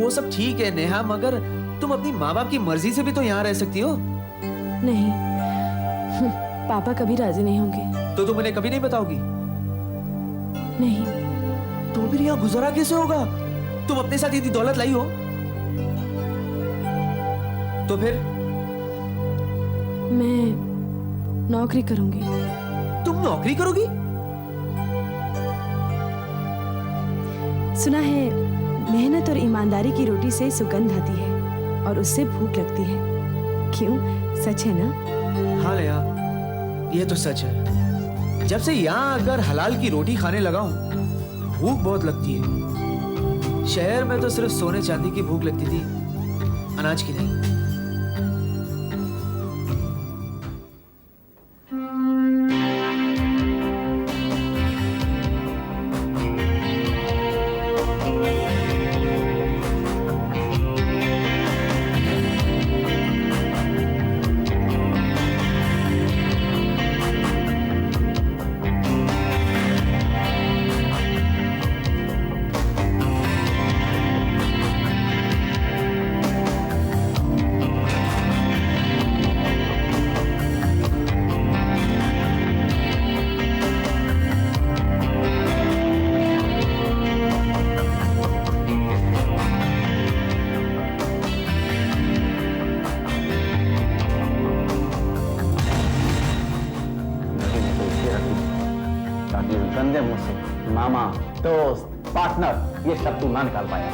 वो सब ठीक है नेहा, मगर तुम अपनी माँ बाप की मर्जी से भी तो यहाँ रह सकती हो। नहीं, पापा कभी राजी नहीं होंगे। तो तुम उन्हें कभी नहीं बताओगी? नहीं। तो फिर यहाँ गुजारा कैसे होगा? तुम अपने साथ इतनी दौलत लाई हो तो फिर? मैं नौकरी करूंगी। तुम नौकरी करोगी? सुना है मेहनत और ईमानदारी की रोटी से सुगंध आती है और उससे भूख लगती है। क्यों, सच है ना? हाँ नेहा, ये तो सच है। जब से यहाँ अगर हलाल की रोटी खाने लगा हूँ, भूख बहुत लगती है। शहर में तो सिर्फ सोने चांदी की भूख लगती थी, अनाज की नहीं। गंदे मुंह से मामा, दोस्त, पार्टनर ये शब्द तू ना निकाल पाया।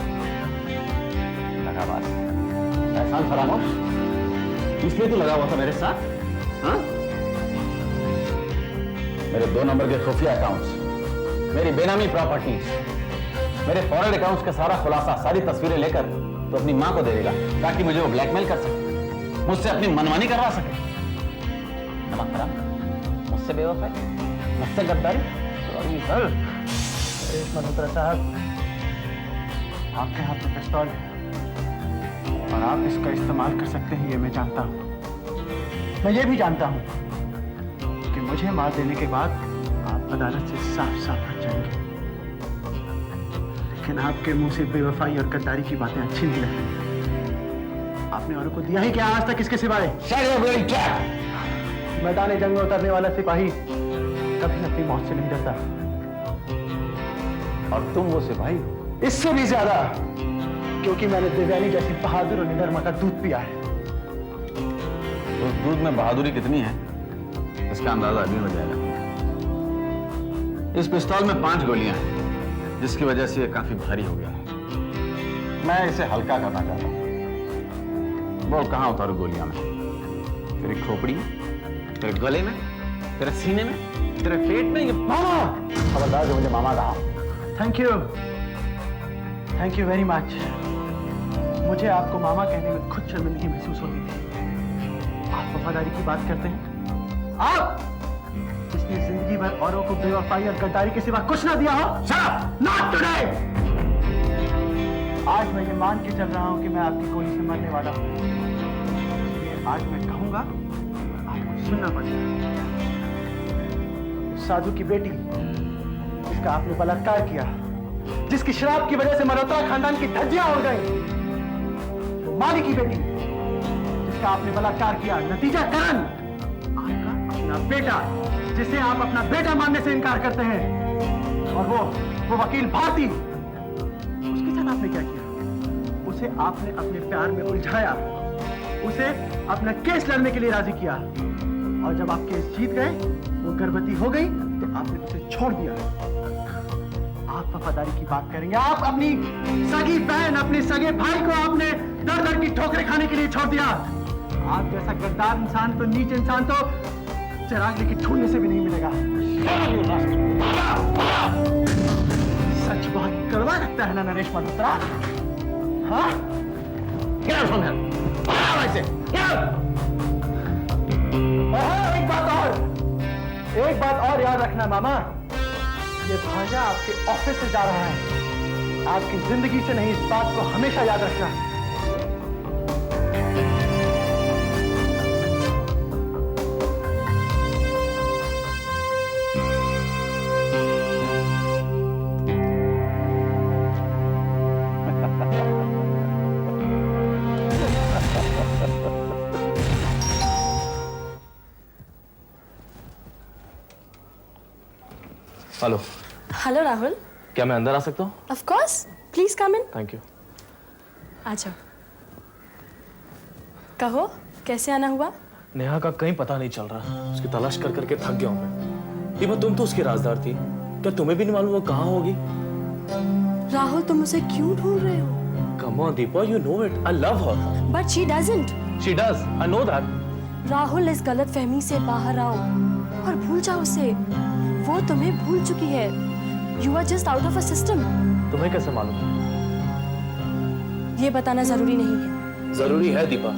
लगा बात एहसान फरामोश, इसलिए तू लगा हुआ था मेरे साथ? हाँ? मेरे 2 नंबर के खुफिया अकाउंट्स, मेरी बेनामी प्रॉपर्टीज, मेरे फॉरेन अकाउंट्स का सारा खुलासा, सारी तस्वीरें लेकर तो अपनी मां को दे देगा ताकि मुझे वो ब्लैकमेल कर सके, मुझसे अपनी मनमानी करवा सके। नमक हराम, मुझसे बेवफाई, मुझसे गद्दारी। सर मल्होत्रा साहब, आपके हाथ में पिस्तौल है और आप इसका इस्तेमाल कर सकते हैं, ये मैं जानता हूं। मैं ये भी जानता हूं कि मुझे मार देने के बाद आप अदालत से साफ साफ हट जाएंगे, लेकिन आपके मुंह से बेवफाई और गद्दारी की बातें अच्छी नहीं लगती। आपने औरों को दिया ही क्या आज तक इसके सिवाय? मैदान जंग में उतरने वाला सिपाही कभी अपनी मौत से नहीं डरता, और तुम वो सिपाही इससे भी ज्यादा, क्योंकि मैंने देवयानी जैसी बहादुर और निडर मां का दूध पिया है। उस दूध में बहादुरी कितनी है इसका अंदाजा अभी हो जाएगा। इस पिस्तौल में 5 गोलियां हैं, जिसकी वजह से ये काफी भारी हो गया है। मैं इसे हल्का करना चाहता हूं। वो कहां उतारू गोलियां में? तेरी खोपड़ी में, तेरे गले में, तेरे सीने में, तेरे पेट में? ये मामा! खबरदार जो मुझे मामा कहा। Thank you very much. मुझे आपको मामा कहने में खुद शर्मिंदगी महसूस होती थी। आप वफादारी की बात करते हैं, आप जिसने जिंदगी भर औरों को बेवफाई और गद्दारी के सिवा कुछ ना दिया हो। Not today! आज मैं ये मान के चल रहा हूं कि मैं आपकी गोली से मरने वाला हूं। आज मैं कहूंगा, आपको सुनना पड़ेगा। साधु की बेटी जिसका आपने बलात्कार किया, जिसकी शराब की वजह से मल्होत्रा खानदान की धज्जियां उड़ गई, माली की बेटी जिसका आपने बलात्कार किया, नतीजा करण आपका अपना बेटा, जिसे आप अपना बेटा मानने से इनकार करते हैं, और वो वकील भारती, उसके साथ आपने क्या किया? उसे आपने अपने प्यार में उलझाया, उसे अपना केस लड़ने के लिए राजी किया, और जब आप केस जीत गए, वो गर्भवती हो गई, तो आपने उसे छोड़ दिया। आप वफादारी की बात करेंगे? आप अपनी सगी बहन, अपने सगे भाई को आपने दर दर की ठोकरें खाने के लिए छोड़ दिया। आप जैसा गद्दार इंसान तो, नीच इंसान तो चिराग लेके ढूंढने से भी नहीं मिलेगा। सच बहुत कड़वा लगता है ना नरेश मल्होत्रा? हाँ? एक बात और याद रखना मामा, ये भांजा आपके ऑफिस से जा रहा है, आपकी जिंदगी से नहीं। इस बात को हमेशा याद रखना। हेलो। हेलो राहुल। क्या मैं अंदर आ सकता हूँ? Of course, please come in. Thank you. आ जाओ। कहो, कैसे आना हुआ? नेहा का कहीं पता नहीं चल रहा। उसकी तलाश कर करके थक गया हूँ मैं। दीपा, तुम तो उसकी राजदार थी, क्या तुम्हें भी नहीं मालूम वो कहाँ होगी? राहुल, तुम उसे क्यों ढूंढ रहे हो? Come on, Deepa, you know it. I love her. But she doesn't. She does. I know that. Rahul, इस गलतफहमी से बाहर आओ और भूल जाओ उसे। वो तुम्हें भूल चुकी है। You are just out of a system. तुम्हें कैसे मालूम? ये बताना जरूरी नहीं है। जरूरी है दीपा।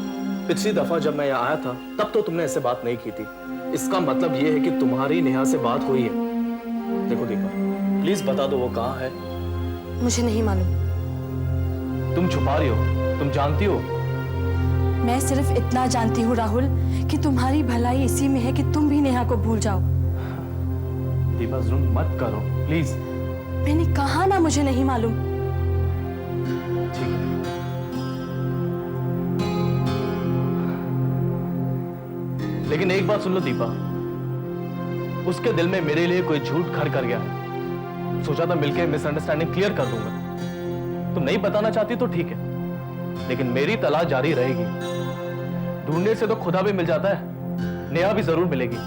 पिछली दफा जब मैं यहाँ आया था, तब तो तुमने ऐसे बात नहीं की थी। इसका मतलब ये है कि तुम्हारी नेहा से बात हुई है। देखो दीपा, प्लीज बता दो वो कहाँ है। मुझे नहीं मालूम। तुम छुपा रही हो, तुम जानती हो। मैं सिर्फ इतना जानती हूँ राहुल कि तुम्हारी भलाई इसी में है कि तुम भी नेहा को भूल जाओ। दीपा, जुल्म मत करो प्लीज। मैंने कहा ना मुझे नहीं मालूम। ठीक है। लेकिन एक बात सुन लो दीपा, उसके दिल में मेरे लिए कोई झूठ घर कर गया है। सोचा था मिलकर मिसअंडरस्टैंडिंग क्लियर कर दूंगा। तुम नहीं बताना चाहती तो ठीक है, लेकिन मेरी तलाश जारी रहेगी। ढूंढने से तो खुदा भी मिल जाता है, नेहा भी जरूर मिलेगी।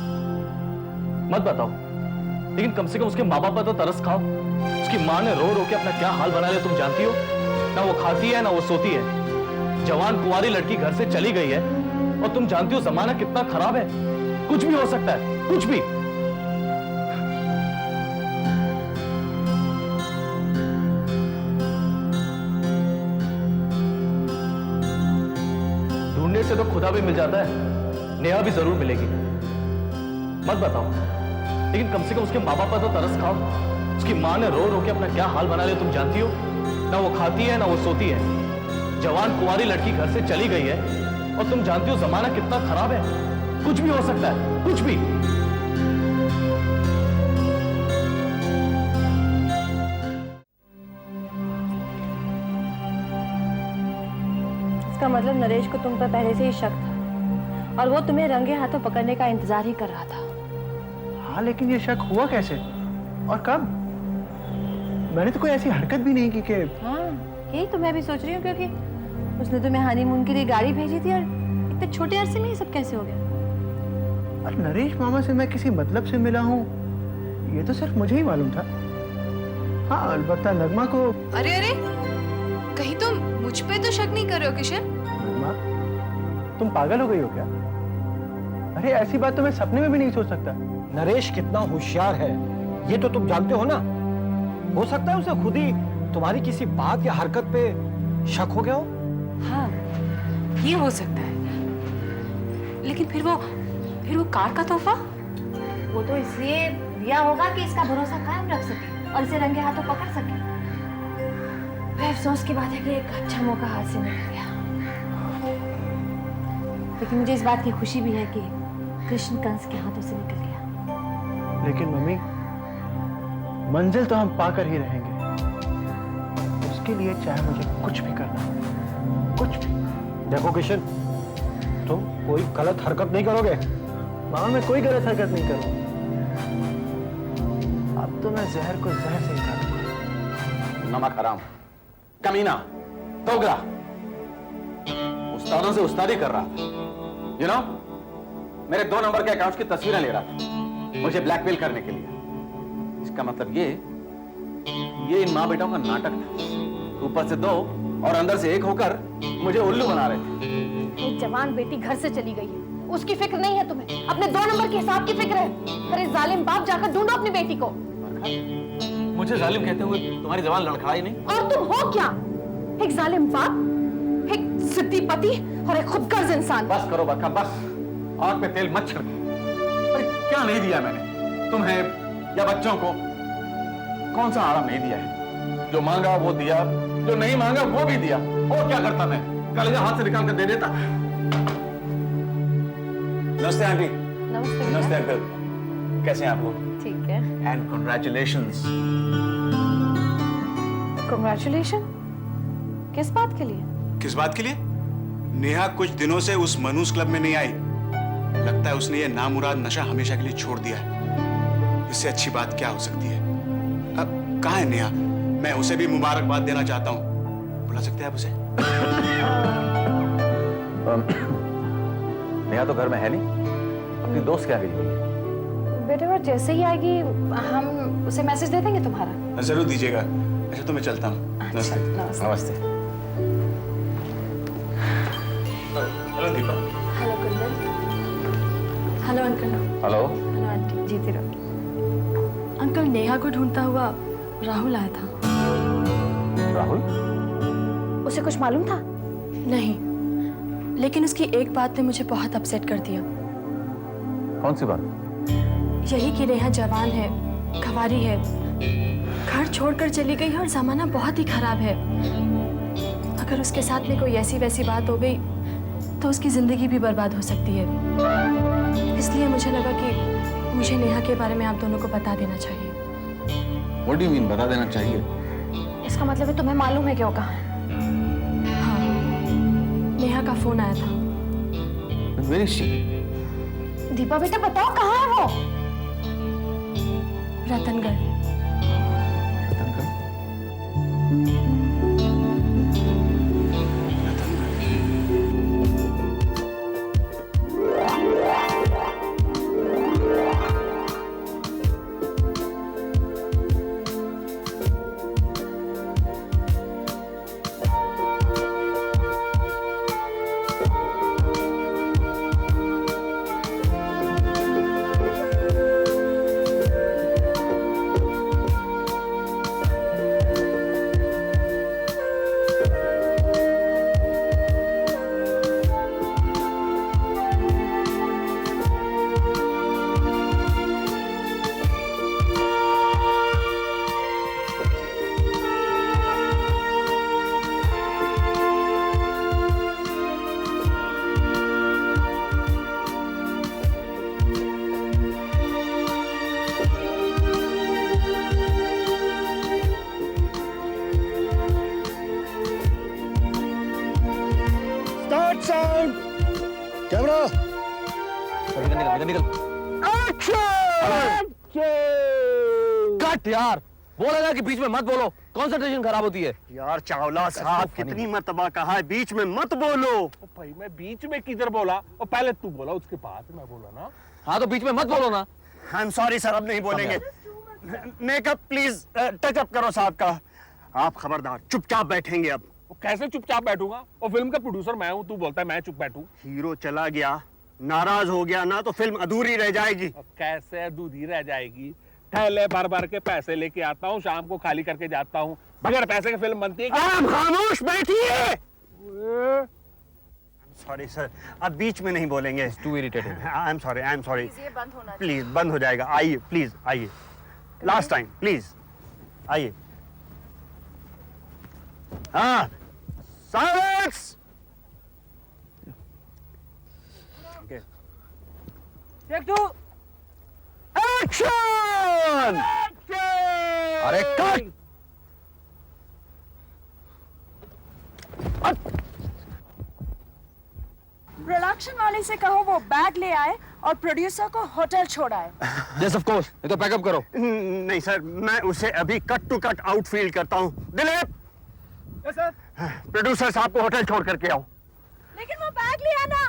मत बताओ, लेकिन कम से कम उसके माँ बाप पर तो तरस खाओ। उसकी माँ ने रो रो के अपना क्या हाल बना लिया तुम जानती हो। ना वो खाती है ना वो सोती है। जवान कुंवारी लड़की घर से चली गई है, और तुम जानती हो जमाना कितना खराब है। कुछ भी हो सकता है, कुछ भी। ढूंढने से तो खुदा भी मिल जाता है, नेहा भी जरूर मिलेगी। मत बताओ, लेकिन कम से कम उसके माँ बाप पर तो तरस खाओ। उसकी माँ ने रो रो के अपना क्या हाल बना लिया तुम जानती हो। ना वो खाती है ना वो सोती है। जवान कुंवारी लड़की घर से चली गई है, और तुम जानती हो जमाना कितना खराब है। कुछ भी हो सकता है, कुछ भी। इसका मतलब नरेश को तुम पर पहले से ही शक था और वो तुम्हें रंगे हाथों पकड़ने का इंतजार ही कर रहा था। हाँ, लेकिन ये शक हुआ कैसे और कब? मैंने तो कोई ऐसी हरकत भी नहीं की कि। हाँ, यही तो मैं भी सोच रही हूँ, क्योंकि उसने तुम्हें हनीमून के लिए गाड़ी भेजी थी और इतने छोटे अरसे में ये सब कैसे हो गया? और नरेश मामा से मैं किसी मतलब से मिला हूँ, ये तो सिर्फ मुझे ही मालूम था। हाँ, अलबत्ता नगमा को। अरे अरे, कहीं तुम मुझ पे तो शक नहीं कर रहे हो किशन? नगमा, तुम पागल हो गई हो क्या? अरे ऐसी बात तो मैं सपने में भी नहीं सोच सकता। नरेश कितना होशियार है ये तो तुम जानते हो ना। हो सकता है उसे खुद ही तुम्हारी किसी बात या हरकत पे शक हो गया हो। हाँ, ये हो सकता है, लेकिन फिर वो कार का तोहफा वो तो इसलिए दिया होगा कि इसका भरोसा कायम रख सके और इसे रंगे हाथों पकड़ सके। अफसोस की बात है कि एक अच्छा मौका हाथ से निकल गया, लेकिन मुझे इस बात की खुशी भी है कि कृष्ण कंस के हाथों से निकल गया। लेकिन मम्मी, मंजिल तो हम पाकर ही रहेंगे। उसके लिए चाहे मुझे कुछ भी करना हो, कुछ भी। देखो किशन, तुम कोई गलत हरकत नहीं करोगे। मामा, मैं कोई गलत हरकत नहीं करूँ। अब तो मैं जहर को जहर से निकालूंगा। नमक हराम, कमीना, दोगला, उस्तादों से उस्तादी कर रहा था। यू नो, मेरे 2 नंबर के अकाउंट्स की तस्वीरें ले रहा था मुझे ब्लैकमेल करने के लिए। इसका मतलब ये इन माँ बेटों का नाटक था। ऊपर से 2 और अंदर से 1 होकर मुझे उल्लू बना रहे थे। एक जवान बेटी घर से चली गई है, उसकी फिक्र नहीं है तुम्हें, अपने 2 नंबर के हिसाब की फिक्र है। अरे जालिम बाप, जाकर ढूंढो अपनी बेटी को। मुझे जालिम कहते हुए तुम्हारी जबान लड़खड़ाई नहीं? और तुम हो क्या? एक जालिम बाप, एक जिद्दी पति और एक खुदगर्ज इंसान। बस करो बक्का, बस। आग पे तेल मत छिड़को। अरे क्या नहीं दिया मैंने तुम्हें या बच्चों को? कौन सा आराम नहीं दिया है? जो मांगा वो दिया, जो नहीं मांगा वो भी दिया। और क्या करता मैं? कलेजा हाथ से निकाल कर दे देता। नमस्ते आंटी। नमस्ते। नमस्ते अंकल, कैसे हैं आप लोग? ठीक है। And congratulations. कांग्रेचुलेशन? किस बात के लिए? किस बात के लिए? नेहा कुछ दिनों से उस मनूस क्लब में नहीं आई। लगता है उसने ये नामुराद नशा हमेशा के लिए छोड़ दिया है। इससे अच्छी बात क्या हो सकती है? कहाँ है नेहा? मैं उसे भी मुबारकबाद देना चाहता हूँ। बुला सकते हैं आप उसे? नेहा तो घर में है नहीं, अपनी दोस्त क्या गई हुई है? बेटे वो जैसे ही आएगी हम उसे मैसेज दे देंगे तुम्हारा। जरूर दीजिएगा। अच्छा तो मैं चलता हूँ। नमस्ते। नमस्ते। Hello Deepa. Hello Kundan. Hello uncle. Hello. Hello aunty, जीती रहो। अंकल, नेहा को ढूंढता हुआ राहुल आया था। राहुल? उसे कुछ मालूम था? नहीं, लेकिन उसकी एक बात ने मुझे बहुत अपसेट कर दिया। कौन सी बात? यही कि नेहा जवान है, कवारी है, घर छोड़कर चली गई है और जमाना बहुत ही खराब है। अगर उसके साथ में कोई ऐसी वैसी बात हो गई तो उसकी जिंदगी भी बर्बाद हो सकती है। इसलिए मुझे लगा कि मुझे नेहा के बारे में आप दोनों को बता देना चाहिए। What do you mean, बता देना चाहिए? इसका मतलब है तुम्हें मालूम है कि वो कहाँ है? हाँ, नेहा का फोन आया था। Where is she? दीपा बेटा बताओ कहाँ है वो? रतनगढ़। निकल। कट यार, बोला ना कि बीच में मत बोलो, कंसंट्रेशन खराब होती है। यार चावला साहब कितनी मर्तबा कहा है बीच में मत बोलो। भाई मैं बीच में किधर बोला? और पहले तू बोला, उसके बाद मैं बोला ना। हाँ तो बीच में मत बोलो ना। आई एम सॉरी सर, अब नहीं बोलेंगे। मेकअप प्लीज टच अप करो साहब का। आप खबरदार, चुपचाप बैठेंगे अब। कैसे चुपचाप बैठूंगा? और फिल्म का प्रोड्यूसर मैं हूँ, तू बोलता है मैं चुप बैठूं। हीरो चला गया, नाराज हो गया ना तो फिल्म अधूरी रह जाएगी। कैसे अधूरी रह जाएगी? थैले भर भर के पैसे लेके आता हूँ, शाम को खाली करके जाता हूँ। बगैर पैसे की फिल्म बनती है? आप खामोश बैठिए। सॉरी सर, अब बीच में नहीं बोलेंगे। Too irritating. I am sorry. Please बंद हो जाएगा। आइए प्लीज, आइए। लास्ट टाइम प्लीज आइए। हाँ, साइलेंस। Take two, action. अरे कट। प्रोडक्शन वाले से कहो वो बैग ले आए और प्रोड्यूसर को होटल छोड़ाए। यस ऑफ कोर्स, ये तो पैकअप करो। नहीं सर, मैं उसे अभी कट टू कट आउटफील्ड करता हूँ। Dilip, yes sir. प्रोड्यूसर साहब को होटल छोड़ करके आओ। लेकिन वो बैग ले आना।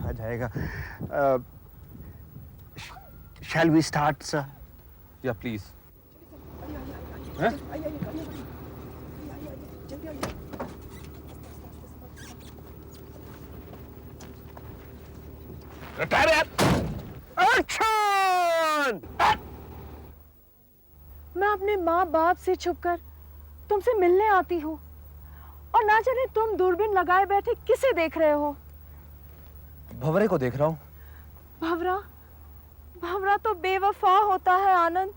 आ जाएगा। Shall we start sir? या प्लीज। एक्शन। मैं अपने माँ बाप से छुपकर तुमसे मिलने आती हूँ और ना जाने तुम दूरबीन लगाए बैठे किसे देख रहे हो? भंवरे को देख रहा हूँ। भंवरा तो बेवफा होता है आनंद।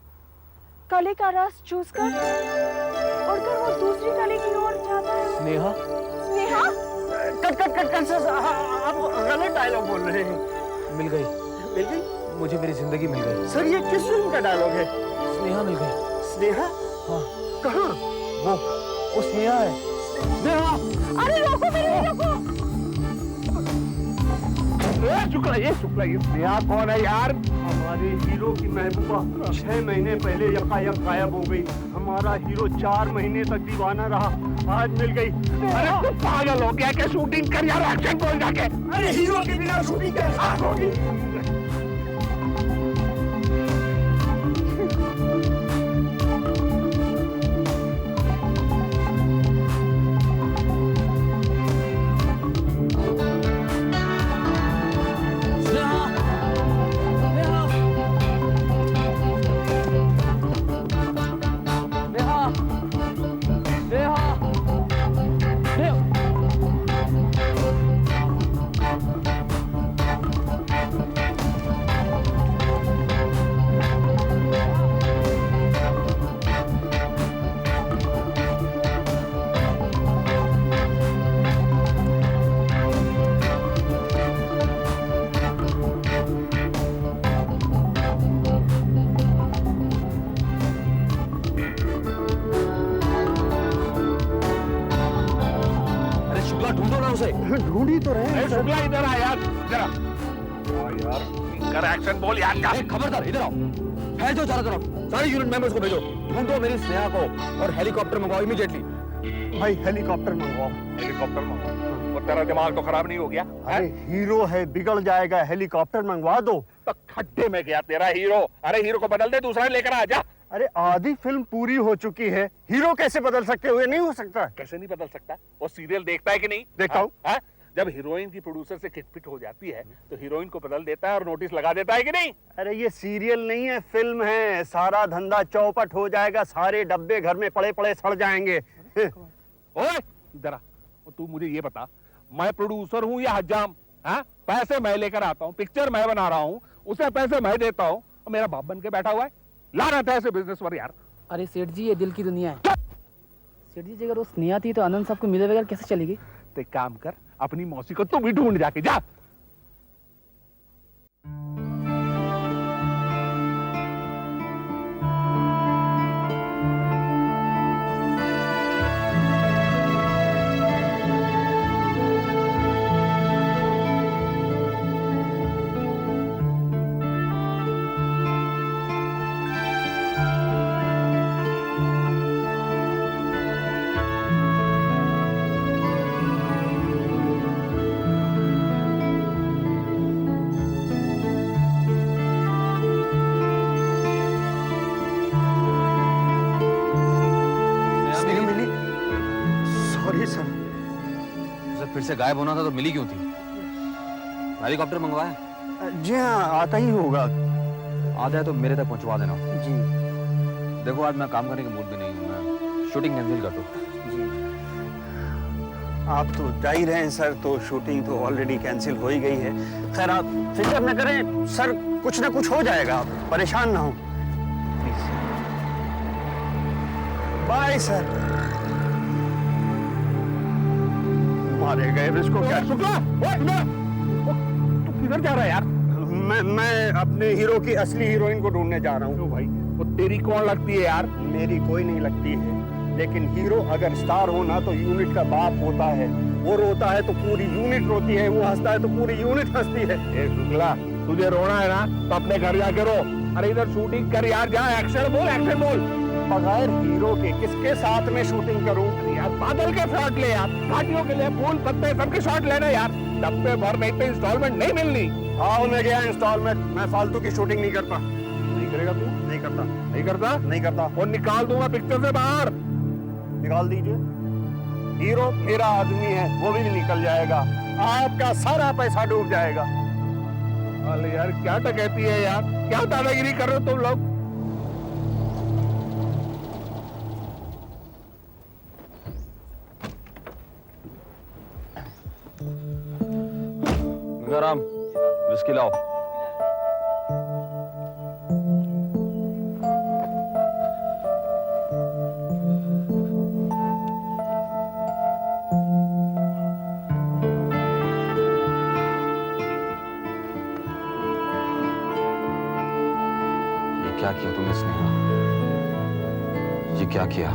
कली का रस चूस कर उड़कर वो दूसरी कली की ओर जाता है। स्नेहा? कट सर, आप गलत डायलॉग बोल रहे हैं। मिल गई। मिल गई? मुझे मेरी जिंदगी मिल गई। सर ये किस फिल्म का डायलॉग है? स्नेहा मिल गई। स्नेहा? हाँ। कहाँ? वो स्नेहा है। स्नेहा? अरे रोको मेरे, रोको। शुक्ला, ये स्नेहा कौन है यार? हमारे हीरो की महबूबा 6 महीने पहले यकायक गायब हो गई। हमारा हीरो 4 महीने तक दीवाना रहा, आज मिल गई। अरे तू पागल हो गया क्या? शूटिंग कर यार, एक्शन बोल जाके। अरे हीरो के बिना शूटिंग कैसे होगी? ढूंढो ना उसे। ढूंढी तो रहे हैं। शुक्ला इधर आ यार, जरा यार कर एक्शन बोल यार। क्या खबरदार, इधर आओ। है जो चारों तरफ, सारे यूनिट मेंबर्स को भेजो। ढूंढो मेरी स्नेहा को और हेलीकॉप्टर मंगवाओ इमीडिएटली। भाई हेलीकॉप्टर मंगवाओ। हेलीकॉप्टर मंगवाओ। और तेरा दिमाग तो खराब नहीं हो गया? अरे हीरो है, बिगड़ जाएगा, हेलीकॉप्टर मंगवा दो। तो खड्डे में गया तेरा हीरो। अरे हीरो को बदल दे, दूसरा लेकर आ जा। अरे आधी फिल्म पूरी हो चुकी है, हीरो कैसे बदल सकते हो? ये नहीं हो सकता। कैसे नहीं बदल सकता? वो सीरियल देखता है कि नहीं? देखता हूँ। हाँ? जब हीरोइन की प्रोड्यूसर से खिटपिट हो जाती है तो हीरोइन को बदल देता है और नोटिस लगा देता है कि नहीं? अरे ये सीरियल नहीं है, फिल्म है। सारा धंधा चौपट हो जाएगा, सारे डब्बे घर में पड़े पड़े सड़ जाएंगे। ओए इधर आ, तू मुझे ये बता, मैं प्रोड्यूसर हूँ या हजाम? हाँ? पैसे मैं लेकर आता हूँ, पिक्चर मैं बना रहा हूँ, उसे पैसे मैं देता हूँ और मेरा बाप बन के बैठा हुआ है। लानत है ऐसे बिजनेस पर यार। अरे सेठ जी, ये दिल की दुनिया है। सेठ जी, अगर वो स्नेहा थी तो आनंद साहब को मिले बगैर कैसे चलेगी? तो एक काम कर, अपनी मौसी को तू भी ढूंढ जाके जा। Sorry sir. उसे फिर से गायब होना था तो मिली क्यों थी? हेलीकॉप्टर मंगवाया? जी हाँ, आता ही होगा। आता है तो मेरे तक पहुंचवा देना। जी। देखो आज मैं काम करने के मूड में नहीं हूँ, मैं शूटिंग कैंसिल कर दो। जी। आप तो जा ही रहे हैं सर, तो शूटिंग तो ऑलरेडी कैंसिल हो ही गई है। खैर आप फिक्र न करें सर, कुछ ना कुछ हो जाएगा, आप परेशान ना हो। Bye sir. मारे गए इसको क्या? शुक्ला, तू किधर जा रहा है यार? मैं अपने हीरो की असली हीरोइन को ढूंढने जा रहा हूँ। भाई वो तेरी कौन लगती है यार? मेरी कोई नहीं लगती है, लेकिन हीरो अगर स्टार हो ना तो यूनिट का बाप होता है। वो रोता है तो पूरी यूनिट रोती है, वो हंसता है तो पूरी यूनिट हंसती है। ए शुक्ला, तुझे रोना है ना तो अपने घर जाके रो। अरे इधर शूटिंग कर यार, जा। एक्शन बोल, एक्शन बोल। बगैर हीरो के किसके साथ में शूटिंग करूं? यार बादल के शॉट ले यार, घाटियों के लिए फूल पत्ते सबके शॉट लेना यार। डब्बे भर नहीं तो इंस्टॉलमेंट नहीं मिलनी। आओ मैं गया इंस्टॉलमेंट, मैं फालतू की शूटिंग नहीं करता। नहीं करेगा तू? नहीं करता। नहीं करता? नहीं करता। और निकाल दूंगा पिक्चर से बाहर। निकाल दीजिए। हीरो मेरा आदमी है, वो भी निकल जाएगा, आपका सारा पैसा डूब जाएगा। अरे यार क्या टकैती है यार, क्या दादागिरी कर रहे हो तुम लोग? गंगाराम, विस्की लाओ। ये क्या किया तुमने स्नेहा? ये क्या किया?